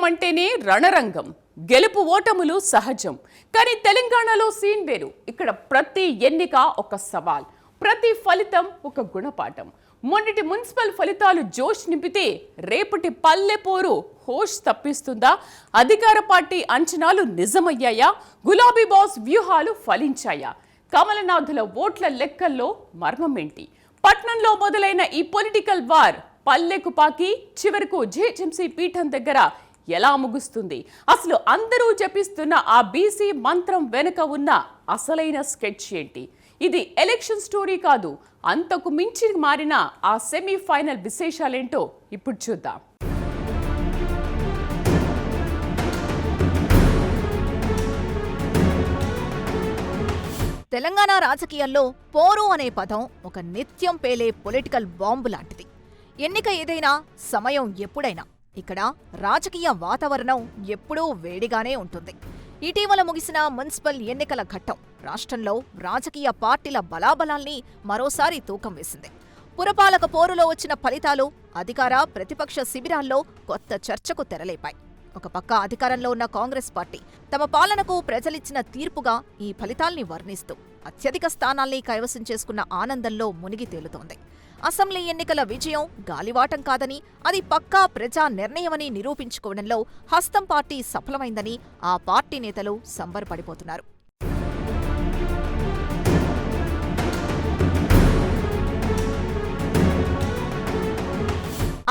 రాజకీయం అంటేనే రణరంగం. గెలుపు ఓటములు సహజం. కానీ తెలంగాణలో సీన్ వేరు. ఇక్కడ ప్రతి ఎన్నిక ఒక సవాల్, ప్రతి ఫలితం ఒక గుణపాఠం. మొన్నటి మున్సిపల్ ఫలితాలు జోష్ నింపితే రేపటి పల్లె పోరు హోష్ తప్పిస్తుందా? అధికార పార్టీ అంచనాలు నిజమయ్యాయా? గులాబీ బాస్ వ్యూహాలు ఫలించాయా? కమలనాథుల ఓట్ల లెక్కల్లో మర్మమేంటి? పట్నంలో మొదలైన ఈ పొలిటికల్ వార్ పల్లెకు పాకి చివరకు జిహెచ్ఎంసీ పీఠం దగ్గర ఎలా ముగుస్తుంది? అసలు అందరూ జపిస్తున్న ఆ బీసీ మంత్రం వెనుక ఉన్న అసలైన స్కెచ్ ఏంటి? ఇది ఎలక్షన్ స్టోరీ కాదు, అంతకు మించి మారిన ఆ సెమీఫైనల్ విశేషాలేంటో ఇప్పుడు చూద్దాం. తెలంగాణ రాజకీయాల్లో పోరు అనే పదం ఒక నిత్యం పేలే పొలిటికల్ బాంబు లాంటిది. ఎన్నిక ఏదైనా, సమయం ఎప్పుడైనా, ఇక్కడ రాజకీయ వాతావరణం ఎప్పుడూ వేడిగానే ఉంటుంది. ఇటీవల ముగిసిన మున్సిపల్ ఎన్నికల ఘట్టం రాష్ట్రంలో రాజకీయ పార్టీల బలాబలాల్ని మరోసారి తూకం వేసింది. పురపాలక పోరులో వచ్చిన ఫలితాలు అధికార, ప్రతిపక్ష శిబిరాల్లో కొత్త చర్చకు తెరలేపాయి. ఒక పక్క అధికారంలో ఉన్న కాంగ్రెస్ పార్టీ తమ పాలనకు ప్రజలిచ్చిన తీర్పుగా ఈ ఫలితాల్ని వర్ణిస్తూ అత్యధిక స్థానాల్ని కైవసం చేసుకున్న ఆనందంలో మునిగి తేలుతోంది. అసెంబ్లీ ఎన్నికల విజయం గాలివాటం కాదని, అది పక్కా ప్రజా నిర్ణయమని నిరూపించుకోవడంలో హస్తం పార్టీ సఫలమైందని ఆ పార్టీ నేతలు సంబరపడిపోతున్నారు.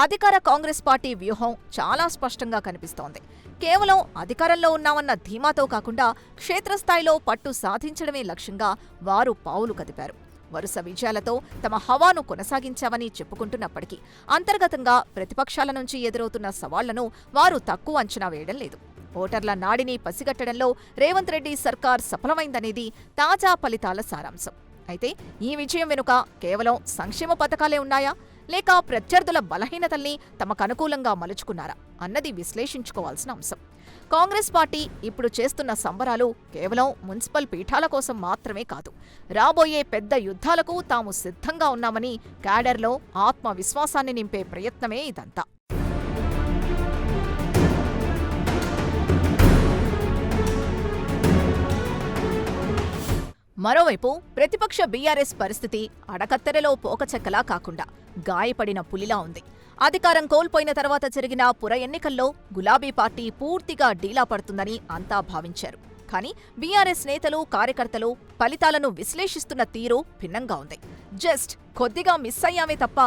అధికార కాంగ్రెస్ పార్టీ వ్యూహం చాలా స్పష్టంగా కనిపిస్తోంది. కేవలం అధికారంలో ఉన్నామన్న ధీమాతో కాకుండా క్షేత్రస్థాయిలో పట్టు సాధించడమే లక్ష్యంగా వారు పావులు కదిపారు. వరుస విజయాలతో తమ హవాను కొనసాగించామని చెప్పుకుంటున్నప్పటికీ అంతర్గతంగా ప్రతిపక్షాల నుంచి ఎదురవుతున్న సవాళ్లను వారు తక్కువ అంచనా వేయడం లేదు. ఓటర్ల నాడిని పసిగట్టడంలో రేవంత్ రెడ్డి సర్కార్ సఫలమైందనేది తాజా ఫలితాల సారాంశం. అయితే ఈ విజయం వెనుక కేవలం సంక్షేమ పథకాలే ఉన్నాయా, లేక ప్రత్యర్థుల బలహీనతల్ని తమకనుకూలంగా మలుచుకున్నారా అన్నది విశ్లేషించుకోవాల్సిన అంశం. కాంగ్రెస్ పార్టీ ఇప్పుడు చేస్తున్న సంబరాలు కేవలం మున్సిపల్ పీఠాల కోసం మాత్రమే కాదు, రాబోయే పెద్ద యుద్ధాలకు తాము సిద్ధంగా ఉన్నామని క్యాడర్లో ఆత్మవిశ్వాసాన్ని నింపే ప్రయత్నమే ఇదంతా. మరోవైపు ప్రతిపక్ష బీఆర్ఎస్ పరిస్థితి అడకత్తెరలో పోకచెక్కలా కాకుండా గాయపడిన పులిలా ఉంది. అధికారం కోల్పోయిన తర్వాత జరిగిన పుర ఎన్నికల్లో గులాబీ పార్టీ పూర్తిగా డీలా పడుతుందని అంతా భావించారు. కానీ బీఆర్ఎస్ నేతలు, కార్యకర్తలు ఫలితాలను విశ్లేషిస్తున్న తీరు భిన్నంగా ఉంది. జస్ట్ కొద్దిగా మిస్ అయ్యామే తప్ప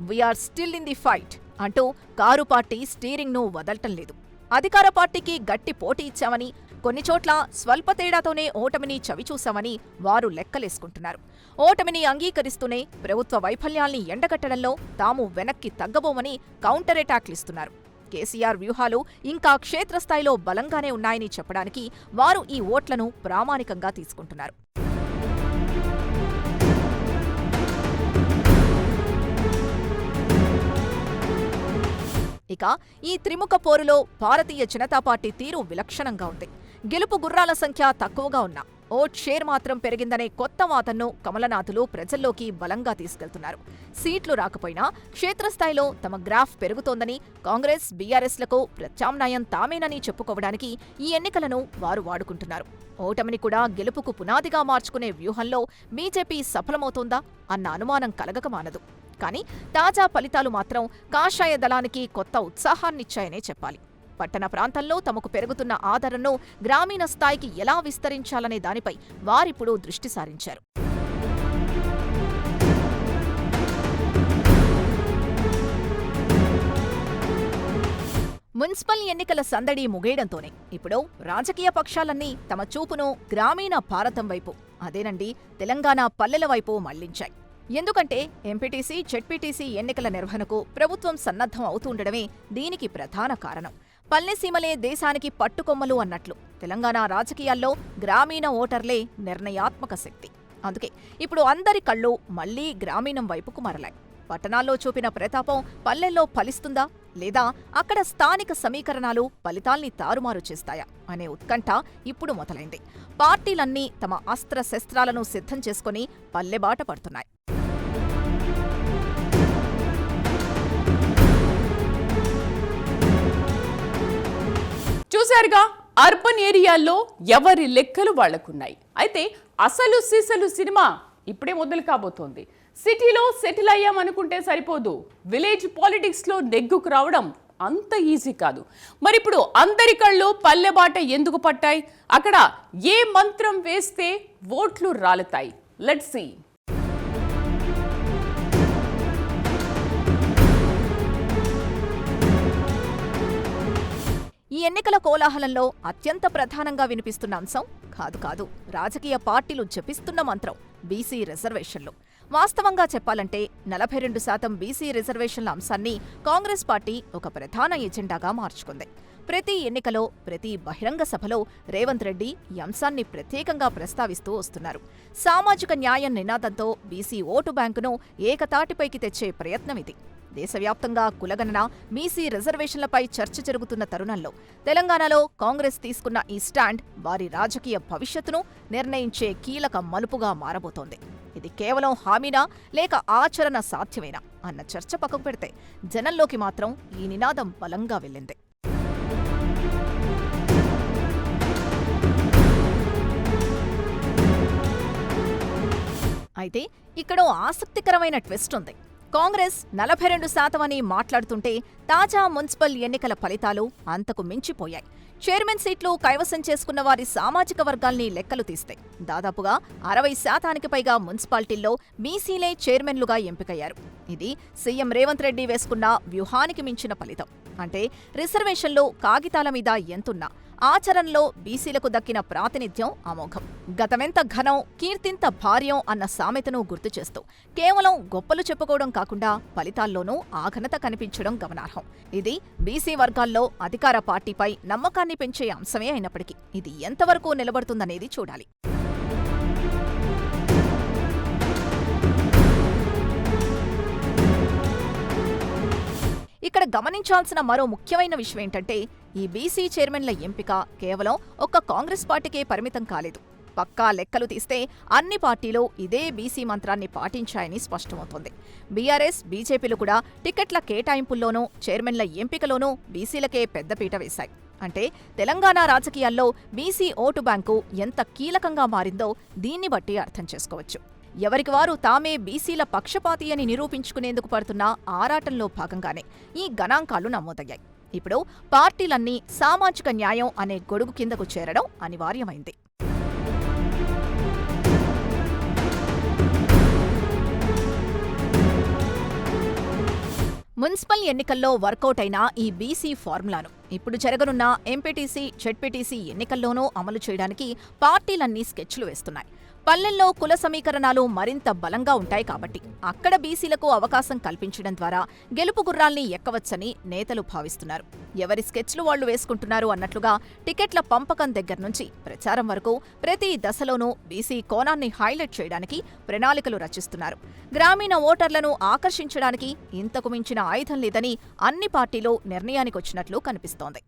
we are still in the fight అంటూ కారు పార్టీ స్టీరింగ్ను వదలటం లేదు. అధికార పార్టీకి గట్టి పోటీ ఇచ్చామని, కొన్ని చోట్ల స్వల్ప తేడాతోనే ఓటమిని చవిచూశామని వారు లెక్కలేసుకుంటున్నారు. ఓటమిని అంగీకరిస్తూనే ప్రభుత్వ వైఫల్యాల్ని ఎండగట్టడంలో తాము వెనక్కి తగ్గబోమని కౌంటర్ అటాక్లిస్తున్నారు. కేసీఆర్ వ్యూహాలు ఇంకా క్షేత్రస్థాయిలో బలంగానే ఉన్నాయని చెప్పడానికి వారు ఈ ఓట్లను ప్రామాణికంగా తీసుకుంటున్నారు. ఇక ఈ త్రిముఖ పోరులో భారతీయ జనతా పార్టీ తీరు విలక్షణంగా ఉంది. గెలుపు గుర్రాల సంఖ్య తక్కువగా ఉన్నా ఓట్ షేర్ మాత్రం పెరిగిందనే కొత్త వాదనను కమలనాథులు ప్రజల్లోకి బలంగా తీసుకెళ్తున్నారు. సీట్లు రాకపోయినా క్షేత్రస్థాయిలో తమ గ్రాఫ్ పెరుగుతోందని, కాంగ్రెస్, బీఆర్ఎస్లకు ప్రత్యామ్నాయం తామేనని చెప్పుకోవడానికి ఈ ఎన్నికలను వారు వాడుకుంటున్నారు. ఓటమిని కూడా గెలుపుకు పునాదిగా మార్చుకునే వ్యూహంలో బీజేపీ సఫలమవుతోందా అన్న అనుమానం కలగక మానదు. కానీ తాజా ఫలితాలు మాత్రం కాషాయ దళానికి కొత్త ఉత్సాహాన్నిచ్చాయనే చెప్పాలి. పట్టణ ప్రాంతాల్లో తమకు పెరుగుతున్న ఆదరణను గ్రామీణ స్థాయికి ఎలా విస్తరించాలనే దానిపై వారిప్పుడు దృష్టి సారించారు. మున్సిపల్ ఎన్నికల సందడి ముగియడంతోనే ఇప్పుడు రాజకీయ పక్షాలన్నీ తమ చూపును గ్రామీణ భారతం వైపు, అదేనండి తెలంగాణ పల్లెల వైపు మళ్లించాయి. ఎందుకంటే ఎంపీటీసీ, జెడ్పీటీసీ ఎన్నికల నిర్వహణకు ప్రభుత్వం సన్నద్ధం అవుతుండడమే దీనికి ప్రధాన కారణం. పల్లెసీమలే దేశానికి పట్టుకొమ్మలు అన్నట్లు తెలంగాణ రాజకీయాల్లో గ్రామీణ ఓటర్లే నిర్ణయాత్మక శక్తి. అందుకే ఇప్పుడు అందరి కళ్ళు మళ్లీ గ్రామీణం వైపుకు మరలాయి. పట్టణాల్లో చూపిన ప్రతాపం పల్లెల్లో ఫలిస్తుందా, లేదా అక్కడ స్థానిక సమీకరణాలు ఫలితాల్ని తారుమారు చేస్తాయా అనే ఉత్కంఠ ఇప్పుడు మొదలైంది. పార్టీలన్నీ తమ అస్త్రశస్త్రాలను సిద్ధం చేసుకుని పల్లెబాట పడుతున్నాయి. చూశారుగా, అర్బన్ ఏరియాల్లో ఎవరి లెక్కలు వాళ్లకున్నాయి. అయితే అసలు సిసలు సినిమా ఇప్పుడే మొదలు కాబోతోంది. సిటీలో సెటిల్ అయ్యామనుకుంటే సరిపోదు, విలేజ్ పాలిటిక్స్లో నెగ్గుకు రావడం అంత ఈజీ కాదు. మరి ఇప్పుడు అందరి కళ్ళు పల్లెబాట ఎందుకు పట్టాయి? అక్కడ ఏ మంత్రం వేస్తే ఓట్లు రాలుతాయి? Let's see. ఈ ఎన్నికల కోలాహలంలో అత్యంత ప్రధానంగా వినిపిస్తున్న అంశం కాదు రాజకీయ పార్టీలు జపిస్తున్న మంత్రం బీసీ రిజర్వేషన్లు. వాస్తవంగా చెప్పాలంటే 42% బీసీ రిజర్వేషన్ల అంశాన్ని కాంగ్రెస్ పార్టీ ఒక ప్రధాన ఎజెండాగా మార్చుకుంది. ప్రతి ఎన్నికలో, ప్రతి బహిరంగ సభలో రేవంత్ రెడ్డి ఈ అంశాన్ని ప్రత్యేకంగా ప్రస్తావిస్తూ వస్తున్నారు. సామాజిక న్యాయం నినాదంతో బీసీ ఓటు బ్యాంకును ఏకతాటిపైకి తెచ్చే ప్రయత్నం ఇది. దేశవ్యాప్తంగా కులగణన, బీసీ రిజర్వేషన్లపై చర్చ జరుగుతున్న తరుణంలో తెలంగాణలో కాంగ్రెస్ తీసుకున్న ఈ స్టాండ్ వారి రాజకీయ భవిష్యత్తును నిర్ణయించే కీలక మలుపుగా మారబోతోంది. ఇది కేవలం హామీనా లేక ఆచరణ సాధ్యమేనా అన్న చర్చ పక్కకు పెడితే జనంలోకి మాత్రం ఈ నినాదం బలంగా వెళ్ళింది. అయితే ఇక్కడో ఆసక్తికరమైన ట్విస్ట్ ఉంది. కాంగ్రెస్ 42% అని మాట్లాడుతుంటే తాజా మున్సిపల్ ఎన్నికల ఫలితాలు అంతకు మించిపోయాయి. చైర్మన్ సీట్లు కైవసం చేసుకున్న వారి సామాజిక వర్గాల్ని లెక్కలు తీస్తే దాదాపుగా 60% పైగా మున్సిపాలిటీల్లో బీసీలే చైర్మన్లుగా ఎంపికయ్యారు. ఇది సీఎం రేవంత్ రెడ్డి వేసుకున్న వ్యూహానికి మించిన ఫలితం. అంటే రిజర్వేషన్లు కాగితాల మీద ఎంతున్నా ఆచరణలో బీసీలకు దక్కిన ప్రాతినిధ్యం అమోఘం. గతమెంత ఘనం, కీర్తింత భార్యం అన్న సామెతను గుర్తు చేస్తూ కేవలం గొప్పలు చెప్పుకోవడం కాకుండా ఫలితాల్లోనూ ఆ ఘనత కనిపించడం గమనార్హం. ఇది బీసీ వర్గాల్లో అధికార పార్టీపై నమ్మకాన్ని పెంచే అంశమే అయినప్పటికీ ఇది ఎంతవరకు నిలబడుతుందనేది చూడాలి. ఇక్కడ గమనించాల్సిన మరో ముఖ్యమైన విషయం ఏంటంటే ఈ బీసీ చైర్మన్ల ఎంపిక కేవలం ఒక్క కాంగ్రెస్ పార్టీకే పరిమితం కాలేదు. పక్కా లెక్కలు తీస్తే అన్ని పార్టీలు ఇదే బీసీ మంత్రాన్ని పాటించాయని స్పష్టమవుతోంది. బీఆర్ఎస్, బీజేపీలు కూడా టికెట్ల కేటాయింపుల్లోనూ, చైర్మన్ల ఎంపికలోనూ బీసీలకే పెద్దపీట వేశాయి. అంటే తెలంగాణ రాజకీయాల్లో బీసీ ఓటు బ్యాంకు ఎంత కీలకంగా మారిందో దీన్ని బట్టి అర్థం చేసుకోవచ్చు. ఎవరికి వారు తామే బీసీల పక్షపాతి అని నిరూపించుకునేందుకు పడుతున్న ఆరాటంలో భాగంగానే ఈ గణాంకాలు నమోదయ్యాయి. ఇప్పుడు పార్టీలన్నీ సామాజిక న్యాయం అనే గొడుగు కిందకు చేరడం అనివార్యమైంది. మున్సిపల్ ఎన్నికల్లో వర్కౌట్ అయిన ఈ బీసీ ఫార్ములాను ఇప్పుడు జరగనున్న ఎంపీటీసీ, జెడ్పీటీసీ ఎన్నికల్లోనూ అమలు చేయడానికి పార్టీలన్నీ స్కెచ్లు వేస్తున్నాయి. పల్లెల్లో కుల సమీకరణాలు మరింత బలంగా ఉంటాయి కాబట్టి అక్కడ బీసీలకు అవకాశం కల్పించడం ద్వారా గెలుపు గుర్రాల్ని ఎక్కవచ్చని నేతలు భావిస్తున్నారు. ఎవరి స్కెచ్లు వాళ్లు వేసుకుంటున్నారు అన్నట్లుగా టికెట్ల పంపకం దగ్గర్నుంచి ప్రచారం వరకు ప్రతి దశలోనూ బీసీ కోణాన్ని హైలైట్ చేయడానికి ప్రణాళికలు రచిస్తున్నారు. గ్రామీణ ఓటర్లను ఆకర్షించడానికి ఇంతకు మించిన ఆయుధం లేదని అన్ని పార్టీలు నిర్ణయానికొచ్చినట్లు కనిపిస్తోంది.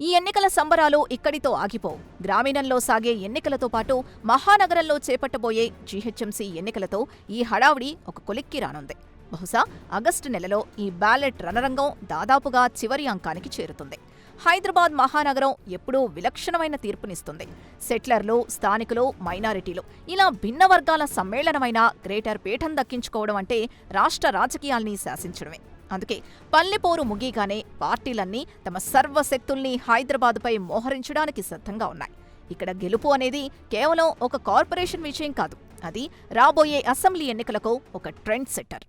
ఈ ఎన్నికల సంబరాలు ఇక్కడితో ఆగిపోవు. గ్రామీణంలో సాగే ఎన్నికలతో పాటు మహానగరంలో చేపట్టబోయే జీహెచ్ఎంసీ ఎన్నికలతో ఈ హడావుడి ఒక కొలిక్కి రానుంది. బహుశా ఆగస్టు నెలలో ఈ బ్యాలెట్ రణరంగం దాదాపుగా చివరి అంకానికి చేరుతుంది. హైదరాబాద్ మహానగరం ఎప్పుడూ విలక్షణమైన తీర్పునిస్తుంది. సెట్లర్లు, స్థానికులు, మైనారిటీలు ఇలా భిన్న వర్గాల సమ్మేళనమైన గ్రేటర్ పీఠం దక్కించుకోవడం అంటే రాష్ట్ర రాజకీయాల్ని శాసించడమే. అందుకే పల్లెపోరు ముగియగానే పార్టీలన్నీ తమ సర్వశక్తుల్ని హైదరాబాదుపై మోహరించడానికి సిద్ధంగా ఉన్నాయి. ఇక్కడ గెలుపు అనేది కేవలం ఒక కార్పొరేషన్ విషయం కాదు, అది రాబోయే అసెంబ్లీ ఎన్నికలకు ఒక ట్రెండ్ సెట్టర్.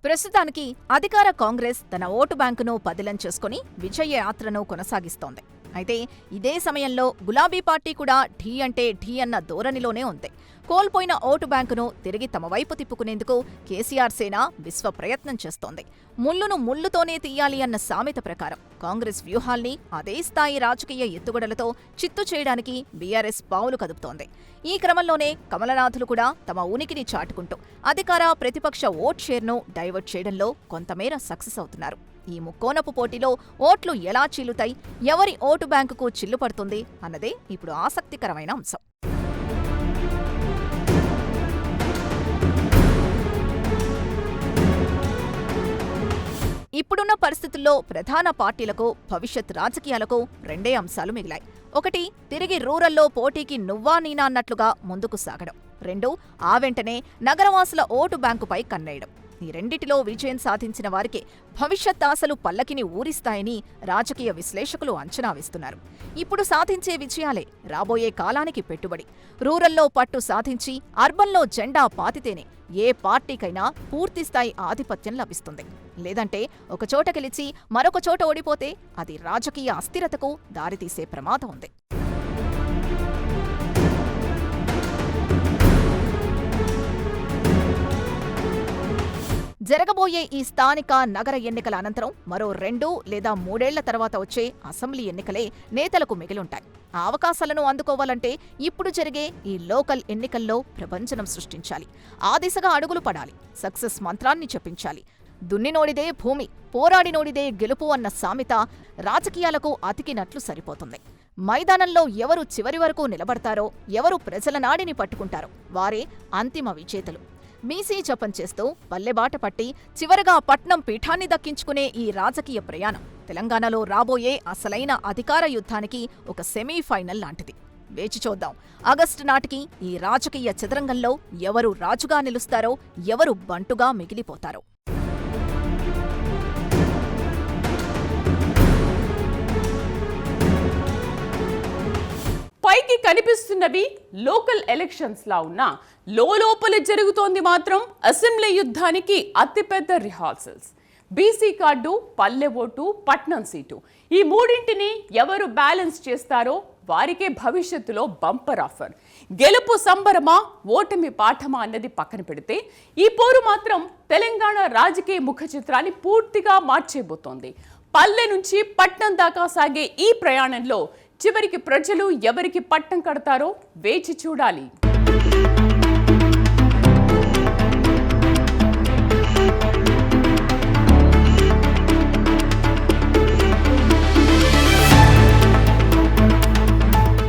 ప్రస్తుతానికి అధికార కాంగ్రెస్ తన ఓటు బ్యాంకును పదిలం చేసుకుని విజయ యాత్రను కొనసాగిస్తోంది. అయితే ఇదే సమయంలో గులాబీ పార్టీ కూడా ఢీ అంటే ఢీ అన్న ధోరణిలోనే ఉంది. కోల్పోయిన ఓటు బ్యాంకును తిరిగి తమ వైపు తిప్పుకునేందుకు కేసీఆర్ సేన విశ్వ ప్రయత్నం చేస్తోంది. ముల్లును ముల్లుతోనే తీయాలి అన్న సామెత ప్రకారం కాంగ్రెస్ వ్యూహాల్ని అదే స్థాయి రాజకీయ ఎత్తుగడలతో చిత్తు చేయడానికి బీఆర్ఎస్ పావులు కదుపుతోంది. ఈ క్రమంలోనే కమలనాథులు కూడా తమ ఉనికిని చాటుకుంటూ అధికార ప్రతిపక్ష ఓట్ షేర్ను డైవర్ట్ చేయడంలో కొంతమేర సక్సెస్ అవుతున్నారు. ఈ ముక్కోనపు పోటీలో ఓట్లు ఎలా చీలుతాయి, ఎవరి ఓటు బ్యాంకుకు చిల్లు పడుతుంది అన్నదే ఇప్పుడు ఆసక్తికరమైన అంశం. ఇప్పుడున్న పరిస్థితుల్లో ప్రధాన పార్టీలకు, భవిష్యత్ రాజకీయాలకు రెండే అంశాలు మిగిలాయి. ఒకటి, తిరిగి రూరల్లో పోటీకి నువ్వా నీనా అన్నట్లుగా ముందుకు సాగడం. రెండు, ఆ వెంటనే నగరవాసుల ఓటు బ్యాంకుపై కన్నేయడం. ఈ రెండిటిలో విజయం సాధించిన వారికి భవిష్యత్ ఆశలు పల్లకిని ఊరిస్తాయని రాజకీయ విశ్లేషకులు అంచనా వేస్తున్నారు. ఇప్పుడు సాధించే విజయాలే రాబోయే కాలానికి పెట్టుబడి. రూరల్లో పట్టు సాధించి అర్బన్లో జెండా పాతితేనే ఏ పార్టీకైనా పూర్తిస్థాయి ఆధిపత్యం లభిస్తుంది. లేదంటే ఒకచోట గెలిచి మరొక చోట ఓడిపోతే అది రాజకీయ అస్థిరతకు దారితీసే ప్రమాదం ఉంది. జరగబోయే ఈ స్థానిక, నగర ఎన్నికల అనంతరం మరో 2 లేదా 3 ఏళ్ల తర్వాత వచ్చే అసెంబ్లీ ఎన్నికలే నేతలకు మిగిలుంటాయి. ఆ అవకాశాలను అందుకోవాలంటే ఇప్పుడు జరిగే ఈ లోకల్ ఎన్నికల్లో ప్రభంజనం సృష్టించాలి. ఆ దిశగా అడుగులు పడాలి. సక్సెస్ మంత్రాన్ని చెప్పించాలి. దున్నినోడిదే భూమి, పోరాడినోడిదే గెలుపు అన్న సామెత రాజకీయాలకు అతికినట్లు సరిపోతుంది. మైదానంలో ఎవరు చివరి వరకు నిలబడతారో, ఎవరు ప్రజల నాడిని పట్టుకుంటారో వారే అంతిమ విజేతలు. మీసీ జపం చేస్తూ పల్లెబాట పట్టి చివరగా పట్నం పీఠాన్ని దక్కించుకునే ఈ రాజకీయ ప్రయాణం తెలంగాణలో రాబోయే అసలైన అధికార యుద్ధానికి ఒక సెమీఫైనల్ లాంటిది. వేచి చూద్దాం. ఆగస్టు నాటికి ఈ రాజకీయ చదరంగంలో ఎవరు రాజుగా నిలుస్తారో, ఎవరు బంటుగా మిగిలిపోతారో. పైకి కనిపిస్తున్నవి లోకల్ ఎలక్షన్స్ లా ఉన్నా లోపల జరుగుతోంది మాత్రం అసెంబ్లీ యుద్ధానికి అతిపెద్ద రిహార్సల్స్. బీసీ కార్డు, పల్లె ఓటు, పట్నం సీటు, ఈ మూడింటిని ఎవరు బ్యాలెన్స్ చేస్తారో వారికే భవిష్యత్తులో బంపర్ ఆఫర్. గెలుపు సంబరమా, ఓటమి పాఠమా అన్నది పక్కన పెడితే ఈ పోరు మాత్రం తెలంగాణ రాజకీయ ముఖ చిత్రాన్ని పూర్తిగా మార్చేయబోతోంది. పల్లె నుంచి పట్నం దాకా సాగే ఈ ప్రయాణంలో చివరికి ప్రజలు ఎవరికి పట్టం కడతారో వేచి చూడాలి.